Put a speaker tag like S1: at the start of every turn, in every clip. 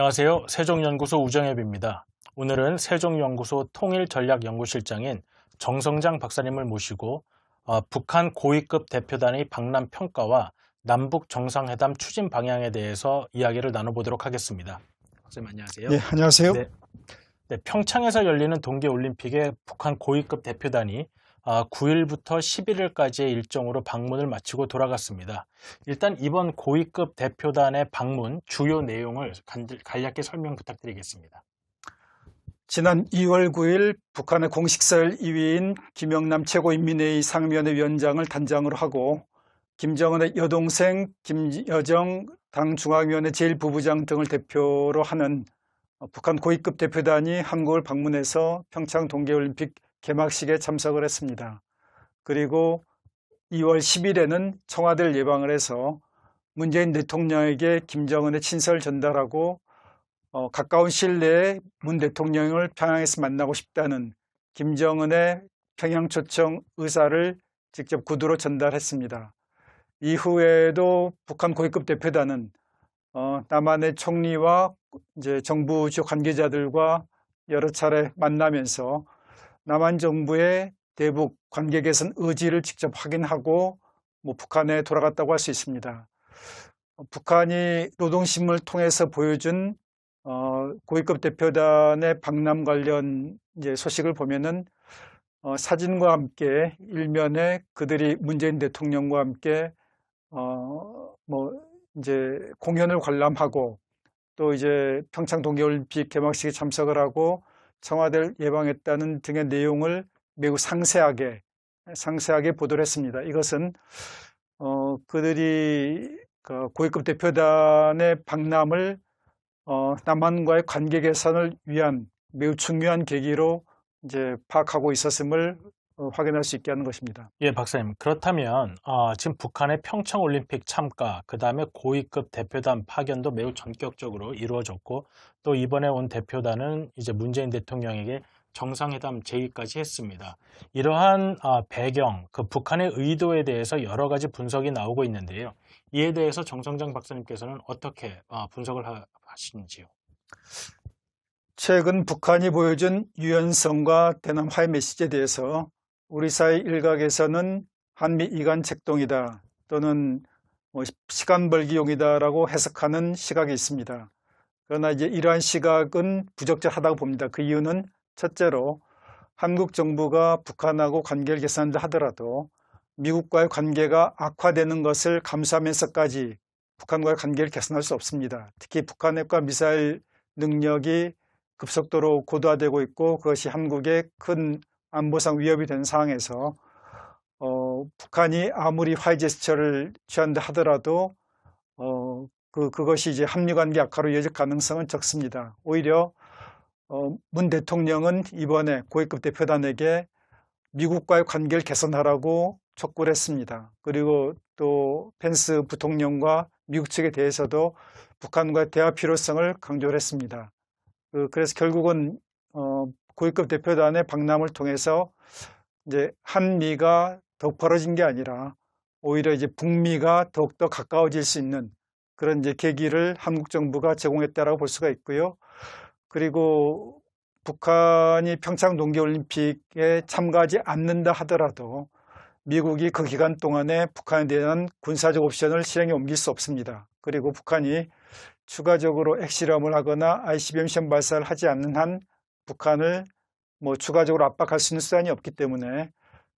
S1: 안녕하세요. 세종연구소 우정엽입니다. 오늘은 세종연구소 통일전략연구실장인 정성장 박사님을 모시고 북한 고위급 대표단의 방남 평가와 남북 정상회담 추진 방향에 대해서 이야기를 나눠보도록 하겠습니다. 박사님 안녕하세요.
S2: 네, 안녕하세요.
S1: 네, 평창에서 열리는 동계올림픽에 북한 고위급 대표단이 9일부터 11일까지의 일정으로 방문을 마치고 돌아갔습니다. 일단 이번 고위급 대표단의 방문 주요 내용을 간략히 설명 부탁드리겠습니다.
S2: 지난 2월 9일 북한의 공식설 2위인 김영남 최고인민회의 상임위원회 위원장을 단장으로 하고 김정은의 여동생 김여정 당 중앙위원회 제1부부장 등을 대표로 하는 북한 고위급 대표단이 한국을 방문해서 평창 동계올림픽 개막식에 참석을 했습니다. 그리고 2월 10일에는 청와대를 예방을 해서 문재인 대통령에게 김정은의 친서를 전달하고 가까운 시일 내에 문 대통령을 평양에서 만나고 싶다는 김정은의 평양 초청 의사를 직접 구두로 전달했습니다. 이후에도 북한 고위급 대표단은 남한의 총리와 이제 정부 주요 관계자들과 여러 차례 만나면서 남한 정부의 대북 관계 개선 의지를 직접 확인하고 북한에 돌아갔다고 할 수 있습니다. 북한이 노동신문을 통해서 보여준 고위급 대표단의 방남 관련 이제 소식을 보면은 사진과 함께 일면에 그들이 문재인 대통령과 함께 이제 공연을 관람하고 또 이제 평창 동계올림픽 개막식에 참석을 하고 청와대를 예방했다는 등의 내용을 매우 상세하게 보도를 했습니다. 이것은 그들이 고위급 대표단의 방남을 남한과의 관계 개선을 위한 매우 중요한 계기로 이제 파악하고 있었음을 확인할 수 있게 하는 것입니다.
S1: 예, 박사님. 그렇다면 지금 북한의 평창올림픽 참가, 그 다음에 고위급 대표단 파견도 매우 전격적으로 이루어졌고 또 이번에 온 대표단은 이제 문재인 대통령에게 정상회담 제의까지 했습니다. 이러한 배경, 그 북한의 의도에 대해서 여러 가지 분석이 나오고 있는데요. 이에 대해서 정성장 박사님께서는 어떻게 분석을 하시는지요?
S2: 최근 북한이 보여준 유연성과 대남 화해 메시지에 대해서 우리 사회 일각에서는 한미 이간 책동이다 또는 시간 벌기용이다라고 해석하는 시각이 있습니다. 그러나 이제 이러한 시각은 부적절하다고 봅니다. 그 이유는 첫째로 한국 정부가 북한하고 관계를 개선한다 하더라도 미국과의 관계가 악화되는 것을 감수하면서까지 북한과의 관계를 개선할 수 없습니다. 특히 북한의 핵과 미사일 능력이 급속도로 고도화되고 있고 그것이 한국의 큰 안보상 위협이 된 상황에서 북한이 아무리 화해 제스처를 취한다 하더라도 그것이 이제 한미관계 악화로 이어질 가능성은 적습니다. 오히려 문 대통령은 이번에 고위급 대표단에게 미국과의 관계를 개선하라고 촉구를 했습니다. 그리고 또 펜스 부통령과 미국 측에 대해서도 북한과의 대화 필요성을 강조를 했습니다. 그래서 결국은 고위급 대표단의 방남을 통해서 이제 한미가 더욱 벌어진 게 아니라 오히려 이제 북미가 더욱더 가까워질 수 있는 그런 이제 계기를 한국 정부가 제공했다라고 볼 수가 있고요. 그리고 북한이 평창 동계올림픽에 참가하지 않는다 하더라도 미국이 그 기간 동안에 북한에 대한 군사적 옵션을 실행에 옮길 수 없습니다. 그리고 북한이 추가적으로 핵실험을 하거나 ICBM 시험 발사를 하지 않는 한 북한을 추가적으로 압박할 수 있는 수단이 없기 때문에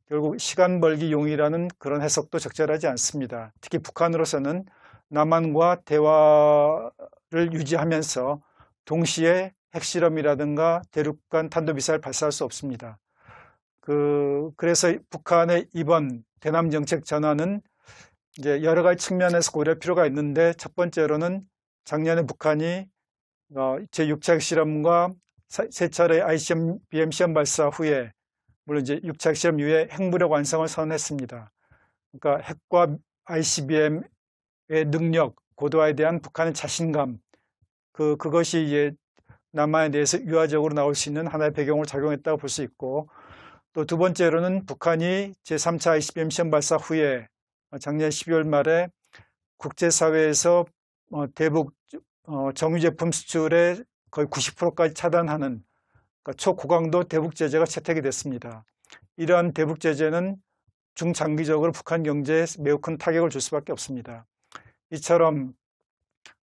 S2: 결국 시간 벌기용이라는 그런 해석도 적절하지 않습니다. 특히 북한으로서는 남한과 대화를 유지하면서 동시에 핵실험이라든가 대륙간 탄도미사일 발사할 수 없습니다. 그래서 북한의 이번 대남 정책 전환은 이제 여러 가지 측면에서 고려할 필요가 있는데 첫 번째로는 작년에 북한이 제6차 핵실험과 세 차례 ICBM 시험 발사 후에 물론 이제 6차 핵실험 이후에 핵무력 완성을 선언했습니다. 그러니까 핵과 ICBM의 능력, 고도화에 대한 북한의 자신감, 그것이 이제 남한에 대해서 유화적으로 나올 수 있는 하나의 배경으로 작용했다고 볼 수 있고 또 두 번째로는 북한이 제3차 ICBM 시험 발사 후에 작년 12월 말에 국제사회에서 대북 정유 제품 수출의 거의 90%까지 차단하는, 그러니까 초고강도 대북 제재가 채택이 됐습니다. 이러한 대북 제재는 중장기적으로 북한 경제에 매우 큰 타격을 줄 수밖에 없습니다. 이처럼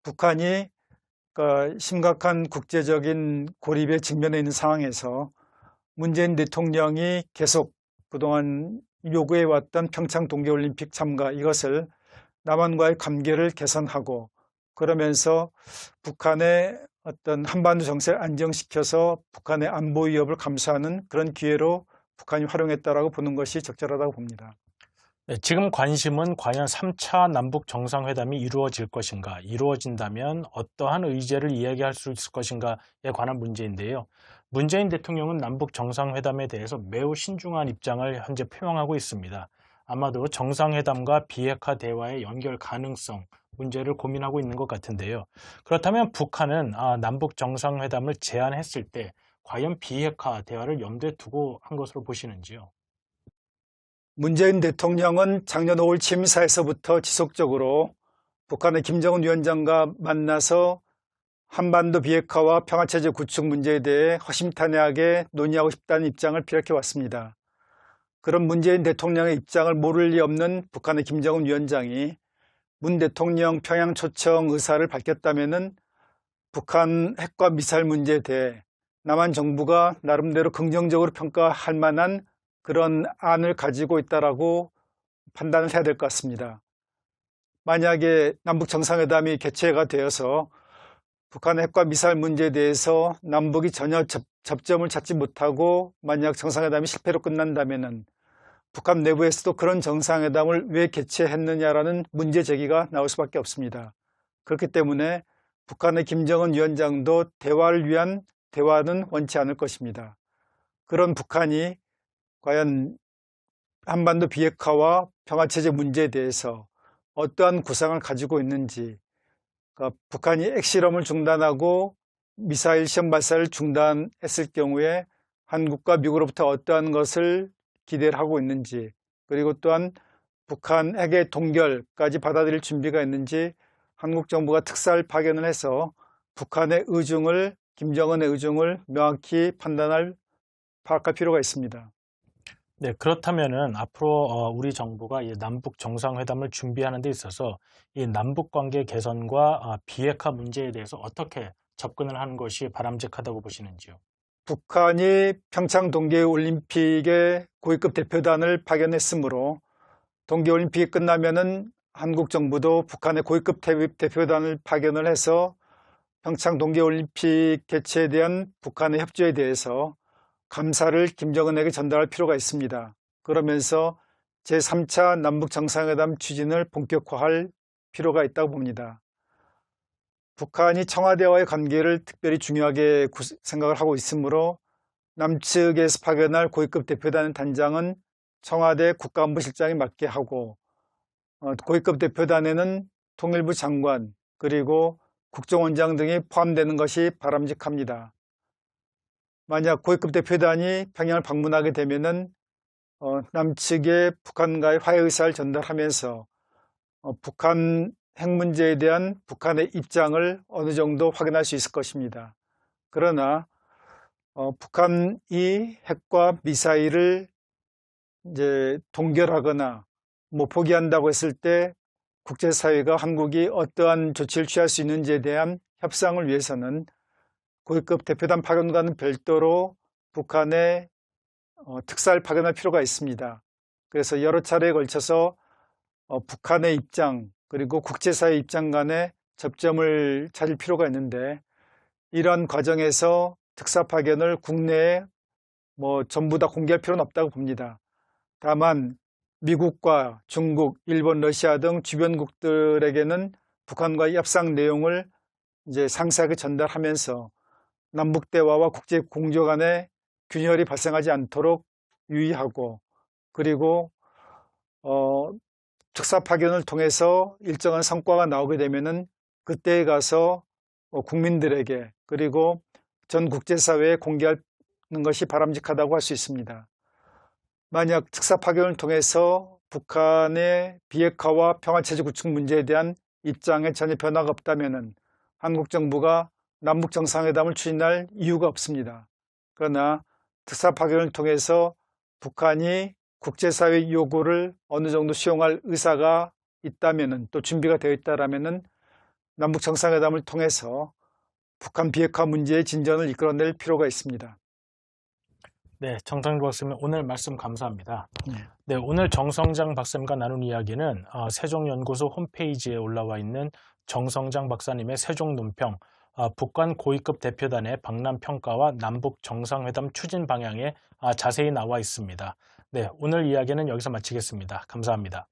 S2: 북한이 그러니까 심각한 국제적인 고립에 직면해 있는 상황에서 문재인 대통령이 계속 그동안 요구해왔던 평창 동계올림픽 참가, 이것을 남한과의 관계를 개선하고, 그러면서 북한의 어떤 한반도 정세를 안정시켜서 북한의 안보 위협을 감수하는 그런 기회로 북한이 활용했다라고 보는 것이 적절하다고 봅니다.
S1: 네, 지금 관심은 과연 3차 남북 정상회담이 이루어질 것인가, 이루어진다면 어떠한 의제를 이야기할 수 있을 것인가에 관한 문제인데요. 문재인 대통령은 남북 정상회담에 대해서 매우 신중한 입장을 현재 표명하고 있습니다. 아마도 정상회담과 비핵화 대화의 연결 가능성 문제를 고민하고 있는 것 같은데요. 그렇다면 북한은 남북 정상회담을 제안했을 때 과연 비핵화 대화를 염두에 두고 한 것으로 보시는지요?
S2: 문재인 대통령은 작년 5월 취임사에서부터 지속적으로 북한의 김정은 위원장과 만나서 한반도 비핵화와 평화체제 구축 문제에 대해 허심탄회하게 논의하고 싶다는 입장을 피력해 왔습니다. 그런 문재인 대통령의 입장을 모를 리 없는 북한의 김정은 위원장이 문 대통령 평양 초청 의사를 밝혔다면은 북한 핵과 미사일 문제에 대해 남한 정부가 나름대로 긍정적으로 평가할 만한 그런 안을 가지고 있다라고 판단을 해야 될 것 같습니다. 만약에 남북 정상회담이 개최가 되어서 북한 핵과 미사일 문제에 대해서 남북이 전혀 접점을 찾지 못하고 만약 정상회담이 실패로 끝난다면은 북한 내부에서도 그런 정상회담을 왜 개최했느냐라는 문제 제기가 나올 수밖에 없습니다. 그렇기 때문에 북한의 김정은 위원장도 대화를 위한 대화는 원치 않을 것입니다. 그런 북한이 과연 한반도 비핵화와 평화체제 문제에 대해서 어떠한 구상을 가지고 있는지, 그러니까 북한이 핵실험을 중단하고 미사일 시험 발사를 중단했을 경우에 한국과 미국으로부터 어떠한 것을 기대를 하고 있는지, 그리고 또한 북한 핵의 동결까지 받아들일 준비가 있는지 한국 정부가 특사를 파견을 해서 북한의 의중을, 김정은의 의중을 명확히 파악할 필요가 있습니다.
S1: 네, 그렇다면은 앞으로 우리 정부가 이 남북 정상회담을 준비하는 데 있어서 이 남북 관계 개선과 비핵화 문제에 대해서 어떻게 접근을 하는 것이 바람직하다고 보시는지요?
S2: 북한이 평창 동계올림픽에 고위급 대표단을 파견했으므로 동계올림픽이 끝나면은 한국 정부도 북한의 고위급 대표단을 파견을 해서 평창 동계올림픽 개최에 대한 북한의 협조에 대해서 감사를 김정은에게 전달할 필요가 있습니다. 그러면서 제3차 남북 정상회담 추진을 본격화할 필요가 있다고 봅니다. 북한이 청와대와의 관계를 특별히 중요하게 생각을 하고 있으므로 남측에서 파견할 고위급 대표단 단장은 청와대 국가안보실장이 맡게 하고, 고위급 대표단에는 통일부 장관 그리고 국정원장 등이 포함되는 것이 바람직합니다. 만약 고위급 대표단이 평양을 방문하게 되면은 남측에 북한과의 화해 의사를 전달하면서 북한 핵 문제에 대한 북한의 입장을 어느 정도 확인할 수 있을 것입니다. 그러나 북한이 핵과 미사일을 이제 동결하거나 포기한다고 했을 때 국제사회가 한국이 어떠한 조치를 취할 수 있는지에 대한 협상을 위해서는 고위급 대표단 파견과는 별도로 북한에 특사를 파견할 필요가 있습니다. 그래서 여러 차례에 걸쳐서 북한의 입장 그리고 국제사회 입장 간에 접점을 찾을 필요가 있는데, 이런 과정에서 특사 파견을 국내에 전부 다 공개할 필요는 없다고 봅니다. 다만 미국과 중국, 일본, 러시아 등 주변국들에게는 북한과의 협상 내용을 이제 상세하게 전달하면서 남북 대화와 국제 공조 간의 균열이 발생하지 않도록 유의하고, 그리고 특사 파견을 통해서 일정한 성과가 나오게 되면은 그때에 가서 국민들에게 그리고 전 국제사회에 공개하는 것이 바람직하다고 할 수 있습니다. 만약 특사 파견을 통해서 북한의 비핵화와 평화체제 구축 문제에 대한 입장에 전혀 변화가 없다면은 한국 정부가 남북 정상회담을 추진할 이유가 없습니다. 그러나 특사 파견을 통해서 북한이 국제사회 요구를 어느 정도 수용할 의사가 있다면은, 또 준비가 되어 있다라면은 남북 정상회담을 통해서 북한 비핵화 문제의 진전을 이끌어낼 필요가 있습니다.
S1: 네, 정성일 박사님 오늘 말씀 감사합니다.
S2: 네.
S1: 네, 오늘 정성장 박사님과 나눈 이야기는 세종연구소 홈페이지에 올라와 있는 정성장 박사님의 세종 논평, 북한 고위급 대표단의 방남 평가와 남북 정상회담 추진 방향에 자세히 나와 있습니다. 네, 오늘 이야기는 여기서 마치겠습니다. 감사합니다.